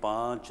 5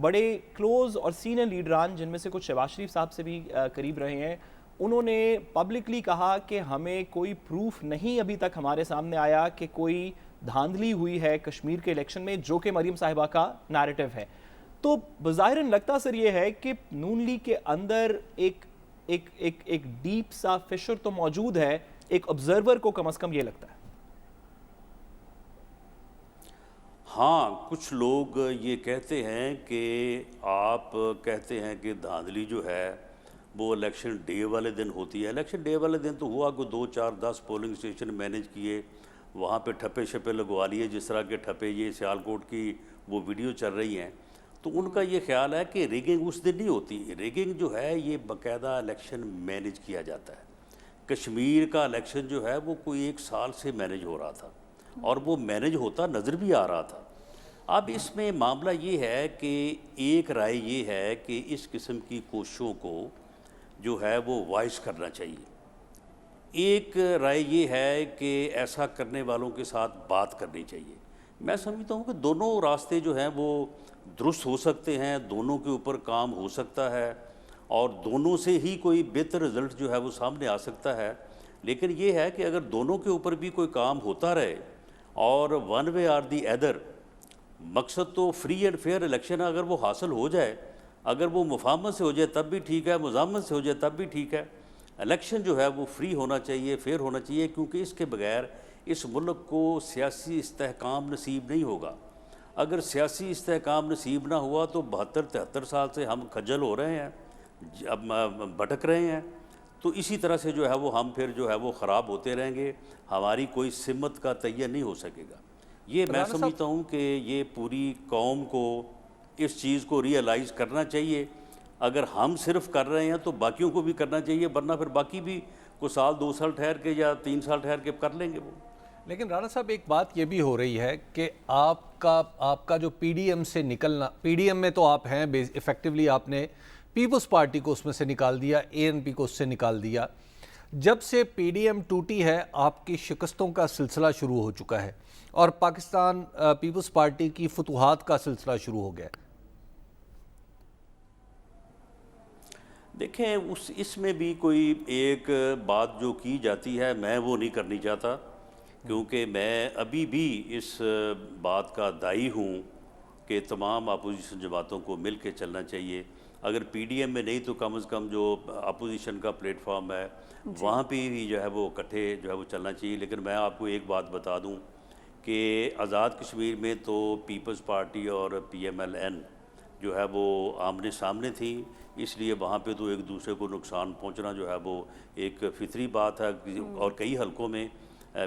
بڑے کلوز اور سینئر لیڈران جن میں سے کچھ شہباز شریف صاحب سے بھی قریب رہے ہیں، انہوں نے پبلکلی کہا کہ ہمیں کوئی پروف نہیں ابھی تک ہمارے سامنے آیا کہ کوئی دھاندلی ہوئی ہے کشمیر کے الیکشن میں، جو کہ مریم صاحبہ کا نیریٹو ہے. تو بظاہراً لگتا سر یہ ہے کہ نون لیگ کے اندر ایک ڈیپ سا فشر تو موجود ہے، ایک آبزرور کو کم از کم یہ لگتا ہے. ہاں، کچھ لوگ یہ کہتے ہیں کہ آپ کہتے ہیں کہ دھاندلی جو ہے وہ الیکشن ڈے والے دن ہوتی ہے. الیکشن ڈے والے دن تو ہوا کہ 2 4 10 پولنگ اسٹیشن مینیج کیے، وہاں پہ ٹھپے شپے لگوا لیے، جس طرح کے ٹھپے یہ سیالکوٹ کی وہ ویڈیو چل رہی ہیں. تو ان کا یہ خیال ہے کہ ریگنگ اس دن نہیں ہوتی. ریگنگ جو ہے یہ باقاعدہ الیکشن مینیج کیا جاتا ہے. کشمیر کا الیکشن جو ہے وہ کوئی 1 سال سے مینیج ہو رہا تھا اور وہ مینیج ہوتا نظر بھی آ رہا تھا. اب اس میں معاملہ یہ ہے کہ ایک رائے یہ ہے کہ اس قسم کی کوششوں کو جو ہے وہ وائس کرنا چاہیے. ایک رائے یہ ہے کہ ایسا کرنے والوں کے ساتھ بات کرنی چاہیے. میں سمجھتا ہوں کہ دونوں راستے جو ہیں وہ درست ہو سکتے ہیں، دونوں کے اوپر کام ہو سکتا ہے اور دونوں سے ہی کوئی بہتر رزلٹ جو ہے وہ سامنے آ سکتا ہے. لیکن یہ ہے کہ اگر دونوں کے اوپر بھی کوئی کام ہوتا رہے اور one way or the other, مقصد تو فری اینڈ فیئر الیکشن اگر وہ حاصل ہو جائے، اگر وہ مفاہمت سے ہو جائے تب بھی ٹھیک ہے، مزاحمت سے ہو جائے تب بھی ٹھیک ہے. الیکشن جو ہے وہ فری ہونا چاہیے، فیئر ہونا چاہیے، کیونکہ اس کے بغیر اس ملک کو سیاسی استحکام نصیب نہیں ہوگا. اگر سیاسی استحکام نصیب نہ ہوا تو 72-73 سال سے ہم کھجل ہو رہے ہیں، اب بھٹک رہے ہیں. تو اسی طرح سے جو ہے وہ ہم پھر جو ہے وہ خراب ہوتے رہیں گے، ہماری کوئی سمت کا تعین نہیں ہو سکے گا. یہ میں سمجھتا ہوں کہ یہ پوری قوم کو اس چیز کو ریئلائز کرنا چاہیے. اگر ہم صرف کر رہے ہیں تو باقیوں کو بھی کرنا چاہیے، ورنہ پھر باقی بھی کوئی 2 سال ٹھہر کے یا 3 سال ٹھہر کے کر لیں گے وہ. لیکن رانا صاحب ایک بات یہ بھی ہو رہی ہے کہ آپ کا جو پی ڈی ایم سے نکلنا، پی ڈی ایم میں تو آپ ہیں، ایفیکٹولی آپ نے پیپلز پارٹی کو اس میں سے نکال دیا، اے این پی کو اس سے نکال دیا. جب سے پی ڈی ایم ٹوٹی ہے آپ کی شکستوں کا سلسلہ شروع ہو چکا ہے اور پاکستان پیپلز پارٹی کی فتوحات کا سلسلہ شروع ہو گیا. دیکھیں اس میں بھی کوئی ایک بات جو کی جاتی ہے میں وہ نہیں کرنی چاہتا، کیونکہ میں ابھی بھی اس بات کا داعی ہوں کہ تمام اپوزیشن جماعتوں کو مل کے چلنا چاہیے. اگر پی ڈی ایم میں نہیں تو کم از کم جو اپوزیشن کا پلیٹ فارم ہے وہاں پہ بھی جو ہے وہ اکٹھے جو ہے وہ چلنا چاہیے. لیکن میں آپ کو ایک بات بتا دوں کہ آزاد کشمیر میں تو پیپلز پارٹی اور پی ایم ایل این جو ہے وہ آمنے سامنے تھی، اس لیے وہاں پہ تو ایک دوسرے کو نقصان پہنچنا جو ہے وہ ایک فطری بات ہے. اور کئی حلقوں میں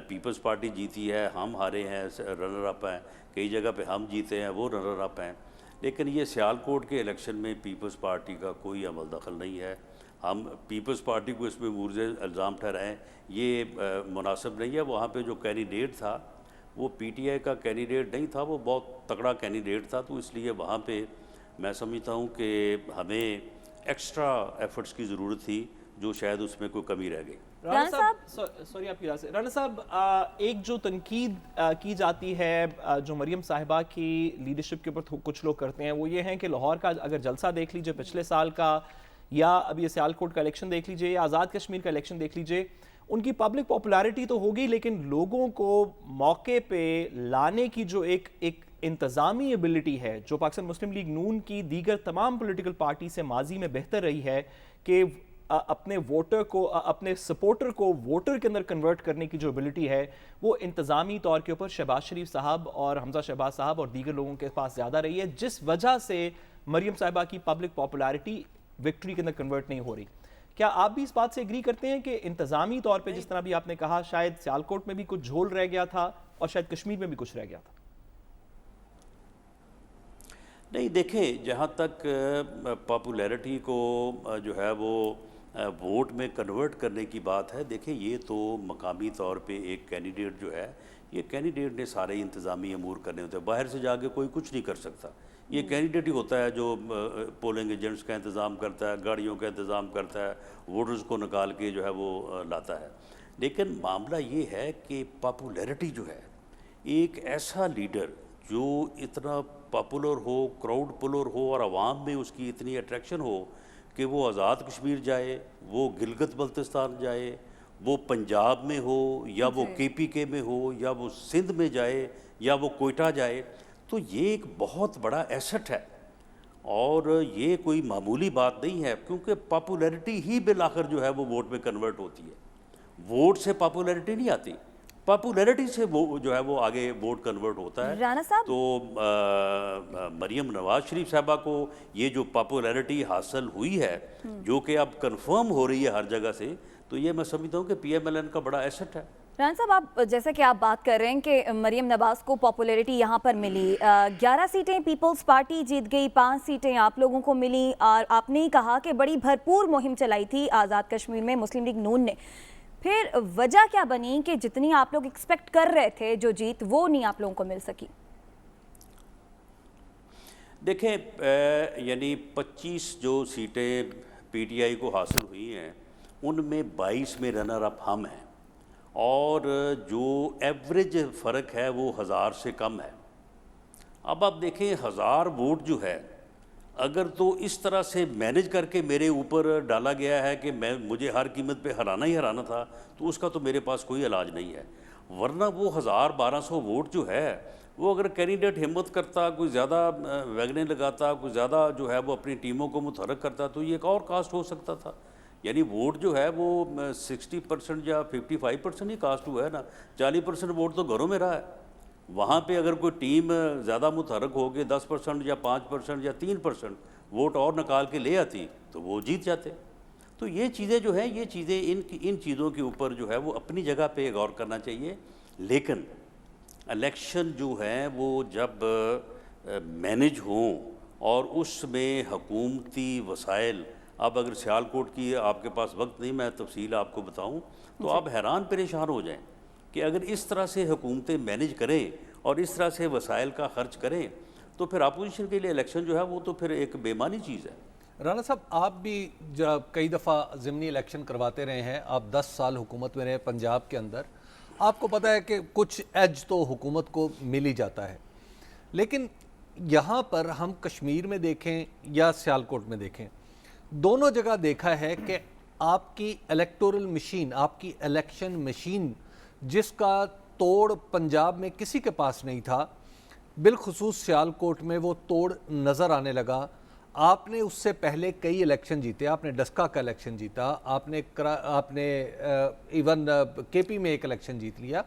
پیپلز پارٹی جیتی ہے، ہم ہارے ہیں، رنر اپ ہیں، کئی جگہ پہ ہم جیتے ہیں، وہ رنر اپ ہیں. لیکن یہ سیالکوٹ کے الیکشن میں پیپلز پارٹی کا کوئی عمل دخل نہیں ہے. ہم پیپلز پارٹی کو اس میں مورد الزام ٹھہرائیں یہ مناسب نہیں ہے. وہاں پہ جو کینڈیڈیٹ تھا وہ پی ٹی آئی کا کینڈیڈیٹ نہیں تھا، وہ بہت تگڑا کینڈیڈیٹ تھا. تو اس لیے وہاں پہ میں سمجھتا ہوں کہ ہمیں ایکسٹرا ایفرٹس کی ضرورت تھی، جو شاید اس میں کوئی کمی رہ گئی. رانا صاحب سوری آپ کی رائے سے، رانا صاحب ایک جو تنقید کی جاتی ہے جو مریم صاحبہ کی لیڈرشپ کے اوپر کچھ لوگ کرتے ہیں وہ یہ ہیں کہ لاہور کا اگر جلسہ دیکھ لیجئے پچھلے سال کا، یا ابھی یہ سیالکوٹ کا الیکشن دیکھ لیجئے، یا آزاد کشمیر کا الیکشن دیکھ لیجئے، ان کی پبلک پاپولیرٹی تو ہوگی لیکن لوگوں کو موقع پہ لانے کی جو ایک انتظامی ایبلٹی ہے جو پاکستان مسلم لیگ نون کی دیگر تمام پولیٹیکل پارٹی سے ماضی میں بہتر رہی ہے کہ اپنے ووٹر کو، اپنے سپورٹر کو ووٹر کے اندر کنورٹ کرنے کی جو ایبلٹی ہے وہ انتظامی طور کے اوپر شہباز شریف صاحب اور حمزہ شہباز صاحب اور دیگر لوگوں کے پاس زیادہ رہی ہے، جس وجہ سے مریم صاحبہ کی پبلک پاپولیرٹی وکٹری کے اندر کنورٹ نہیں ہو رہی. کیا آپ بھی اس بات سے ایگری کرتے ہیں کہ انتظامی طور پہ جس طرح بھی آپ نے کہا شاید سیالکوٹ میں بھی کچھ جھول رہ گیا تھا اور شاید کشمیر میں بھی کچھ رہ گیا تھا؟ نہیں، دیکھیں جہاں تک پاپولیرٹی کو جو ہے وہ ووٹ میں کنورٹ کرنے کی بات ہے، دیکھیں یہ تو مقامی طور پہ ایک کینڈیڈیٹ جو ہے، یہ کینڈیڈیٹ نے سارے انتظامی امور کرنے ہوتے ہیں. باہر سے جا کے کوئی کچھ نہیں کر سکتا. یہ کینڈیڈیٹ ہی ہوتا ہے جو پولنگ ایجنٹس کا انتظام کرتا ہے، گاڑیوں کا انتظام کرتا ہے، ووٹرز کو نکال کے جو ہے وہ لاتا ہے. لیکن معاملہ یہ ہے کہ پاپولیرٹی جو ہے، ایک ایسا لیڈر جو اتنا پاپولر ہو، کراؤڈ پولر ہو اور عوام میں اس کی اتنی اٹریکشن ہو کہ وہ آزاد کشمیر جائے، وہ گلگت بلتستان جائے، وہ پنجاب میں ہو یا وہ کے پی کے میں ہو یا وہ سندھ میں جائے یا وہ کوئٹہ جائے، تو یہ ایک بہت بڑا ایسٹ ہے اور یہ کوئی معمولی بات نہیں ہے، کیونکہ پاپولیرٹی ہی بالآخر جو ہے وہ ووٹ میں کنورٹ ہوتی ہے۔ ووٹ سے پاپولیرٹی نہیں آتی، پاپولیرٹی سے وہ جو ہے وہ آگے ووٹ کنورٹ ہوتا ہے۔ رانا صاحب، تو مریم نواز شریف صاحبہ کو یہ جو پاپولیرٹی حاصل ہوئی ہے، جو کہ اب کنفرم ہو رہی ہے ہر جگہ سے، تو یہ میں سمجھتا ہوں کہ پی ایم ایل این کا بڑا ایسٹ ہے۔ رانا صاحب، آپ جیسا کہ آپ بات کر رہے ہیں کہ مریم نواز کو پاپولیرٹی یہاں پر ملی، 11 سیٹیں پیپلز پارٹی جیت گئی، 5 سیٹیں آپ لوگوں کو ملی، اور آپ نے ہی کہا کہ بڑی بھرپور مہم چلائی تھی آزاد کشمیر میں مسلم لیگ نون نے، پھر وجہ کیا بنی کہ جتنی آپ لوگ ایکسپیکٹ کر رہے تھے جو جیت وہ نہیں آپ لوگوں کو مل سکی؟ دیکھیں، یعنی 25 جو سیٹیں پی ٹی آئی کو حاصل ہوئی ہیں ان میں 22 میں رنر اپ ہم ہیں، اور جو ایوریج فرق ہے وہ 1000 سے کم ہے۔ اب آپ دیکھیں 1000 ووٹ جو ہے اگر تو اس طرح سے مینج کر کے میرے اوپر ڈالا گیا ہے کہ مجھے ہر قیمت پہ ہرانا ہی ہرانا تھا، تو اس کا تو میرے پاس کوئی علاج نہیں ہے۔ ورنہ وہ 1200 ووٹ جو ہے وہ اگر کینڈیڈیٹ ہمت کرتا، کوئی زیادہ ویگنیں لگاتا، کوئی زیادہ جو ہے وہ اپنی ٹیموں کو متحرک کرتا، تو یہ ایک اور کاسٹ ہو سکتا تھا۔ یعنی ووٹ جو ہے وہ 60% یا 55% ہی کاسٹ ہوا ہے نا، 40% ووٹ تو گھروں میں رہا ہے۔ وہاں پہ اگر کوئی ٹیم زیادہ متحرک ہو کے 10% یا 5% یا 3% ووٹ اور نکال کے لے آتی تو وہ جیت جاتے۔ تو یہ چیزیں جو ہیں، یہ چیزیں ان چیزوں کے اوپر جو ہے وہ اپنی جگہ پہ غور کرنا چاہیے، لیکن الیکشن جو ہیں وہ جب مینج ہوں اور اس میں حکومتی وسائل، اب اگر سیالکوٹ کی آپ کے پاس وقت نہیں، میں تفصیل آپ کو بتاؤں تو آپ حیران پریشان ہو جائیں کہ اگر اس طرح سے حکومتیں مینج کریں اور اس طرح سے وسائل کا خرچ کریں تو پھر اپوزیشن کے لیے الیکشن جو ہے وہ تو پھر ایک بے معنی چیز ہے۔ رانا صاحب، آپ بھی جب کئی دفعہ ضمنی الیکشن کرواتے رہے ہیں، آپ 10 سال حکومت میں رہے پنجاب کے اندر، آپ کو پتہ ہے کہ کچھ ایج تو حکومت کو مل ہی جاتا ہے، لیکن یہاں پر ہم کشمیر میں دیکھیں یا سیالکوٹ میں دیکھیں، دونوں جگہ دیکھا ہے کہ آپ کی الیکٹورل مشین، آپ کی الیکشن مشین جس کا توڑ پنجاب میں کسی کے پاس نہیں تھا، بالخصوص سیالکوٹ میں وہ توڑ نظر آنے لگا۔ آپ نے اس سے پہلے کئی الیکشن جیتے، آپ نے ڈسکا کا الیکشن جیتا، آپ نے ایون کے پی میں ایک الیکشن جیت لیا،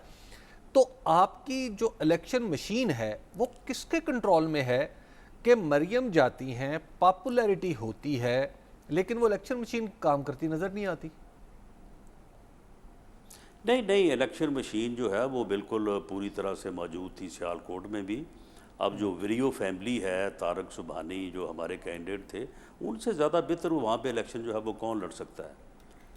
تو آپ کی جو الیکشن مشین ہے وہ کس کے کنٹرول میں ہے کہ مریم جاتی ہیں، پاپولیرٹی ہوتی ہے، لیکن وہ الیکشن مشین کام کرتی نظر نہیں آتی؟ نہیں، الیکشن مشین جو ہے وہ بالکل پوری طرح سے موجود تھی سیالکوٹ میں بھی۔ اب جو ویریو فیملی ہے، طارق سبحانی جو ہمارے کینڈیڈیٹ تھے، ان سے زیادہ بہتر وہاں پہ الیکشن جو ہے وہ کون لڑ سکتا ہے؟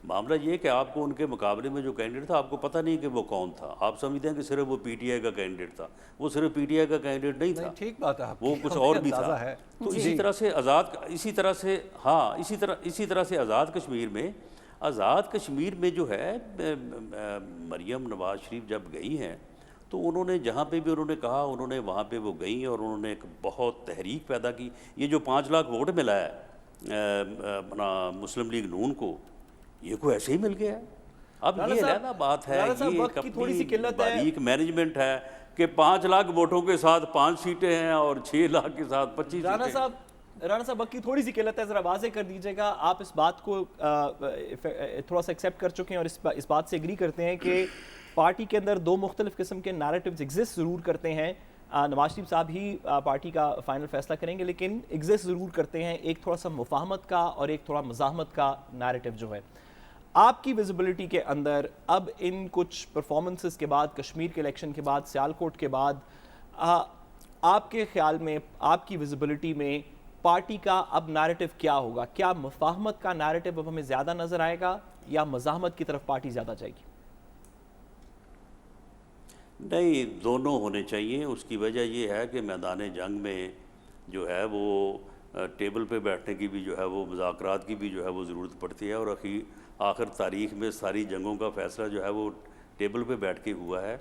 معاملہ یہ کہ آپ کو ان کے مقابلے میں جو کینڈیڈیٹ تھا آپ کو پتہ نہیں کہ وہ کون تھا، آپ سمجھتے ہیں کہ صرف وہ پی ٹی آئی کا کینڈیڈیٹ تھا، وہ صرف پی ٹی آئی کا کینڈیڈیٹ نہیں تھا، ٹھیک بات ہے، وہ کچھ اور بھی تھا۔ تو اسی طرح سے آزاد کشمیر میں جو ہے مریم نواز شریف جب گئی ہیں تو انہوں نے جہاں پہ بھی انہوں نے کہا، انہوں نے وہاں پہ وہ گئیں اور انہوں نے ایک بہت تحریک پیدا کی۔ یہ جو 5 لاکھ ووٹ ملا ہے اپنا مسلم لیگ نون کو، یہ کوئی ایسے ہی مل گیا ہے؟ اب یہ علیحدہ بات ہے، یہ ایک اپنی باریک مینجمنٹ ہے کہ 5 لاکھ ووٹوں کے ساتھ 5 سیٹیں ہیں اور 6 لاکھ کے ساتھ 25 سیٹیں۔ رانا صاحب، وقت کی تھوڑی سی قلت ہے، ذرا واضح کر دیجیے گا، آپ اس بات کو تھوڑا سا ایکسیپٹ کر چکے ہیں اور اس بات سے ایگری کرتے ہیں کہ پارٹی کے اندر 2 مختلف قسم کے نیریٹیوز ایگزسٹ ضرور کرتے ہیں، نواز شریف صاحب ہی پارٹی کا فائنل فیصلہ کریں گے، لیکن ایگزسٹ ضرور کرتے ہیں، ایک تھوڑا سا مفاہمت کا اور ایک تھوڑا مزاحمت کا نیریٹیو جو ہے۔ آپ کی ویزیبلٹی کے اندر اب ان کچھ پرفارمنسز کے بعد، کشمیر کے الیکشن کے بعد، سیالکوٹ کے بعد، آپ کے خیال میں، آپ کی ویزیبلٹی میں پارٹی کا اب نیریٹیو کیا ہوگا؟ کیا مفاہمت کا نیریٹیو اب ہمیں زیادہ نظر آئے گا یا مزاحمت کی طرف پارٹی زیادہ جائے گی؟ نہیں، دونوں ہونے چاہیے۔ اس کی وجہ یہ ہے کہ میدان جنگ میں جو ہے وہ ٹیبل پہ بیٹھنے کی بھی جو ہے وہ مذاکرات کی بھی جو ہے وہ ضرورت پڑتی ہے، اور آخر تاریخ میں ساری جنگوں کا فیصلہ جو ہے وہ ٹیبل پہ بیٹھ کے ہوا ہے۔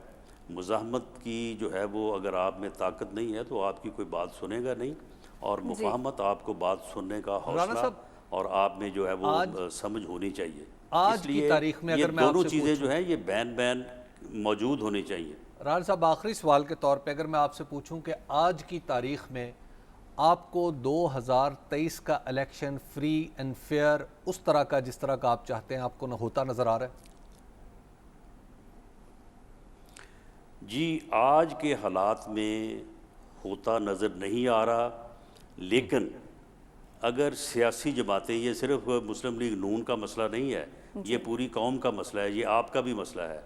مزاحمت کی جو ہے وہ اگر آپ میں طاقت نہیں ہے تو آپ کی کوئی بات سنے گا نہیں، اور مفاہمت آپ کو بات سننے کا حوصلہ اور آپ میں جو ہے وہ سمجھ ہونی چاہیے۔ آج کی تاریخ میں یہ اگر میں آپ دونوں سے چیزیں جو ہیں یہ بین موجود ہونی چاہیے۔ رانا صاحب آخری سوال کے طور پہ اگر میں آپ سے پوچھوں کہ آج کی تاریخ میں آپ کو 2023 کا الیکشن فری اینڈ فیئر اس طرح کا جس طرح کا آپ چاہتے ہیں آپ کو ہوتا نظر آ رہا ہے؟ جی آج کے حالات میں ہوتا نظر نہیں آ رہا، لیکن اگر سیاسی جماعتیں، یہ صرف مسلم لیگ نون کا مسئلہ نہیں ہے، یہ پوری قوم کا مسئلہ ہے، یہ آپ کا بھی مسئلہ ہے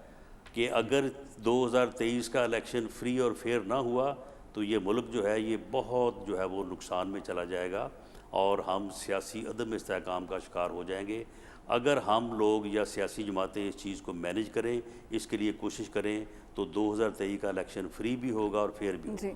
کہ اگر 2023 کا الیکشن فری اور فیئر نہ ہوا تو یہ ملک جو ہے یہ بہت جو ہے وہ نقصان میں چلا جائے گا اور ہم سیاسی عدم استحکام کا شکار ہو جائیں گے۔ اگر ہم لوگ یا سیاسی جماعتیں اس چیز کو مینج کریں، اس کے لیے کوشش کریں، تو 2023 کا الیکشن فری بھی ہوگا اور فیئر بھی ہوگا۔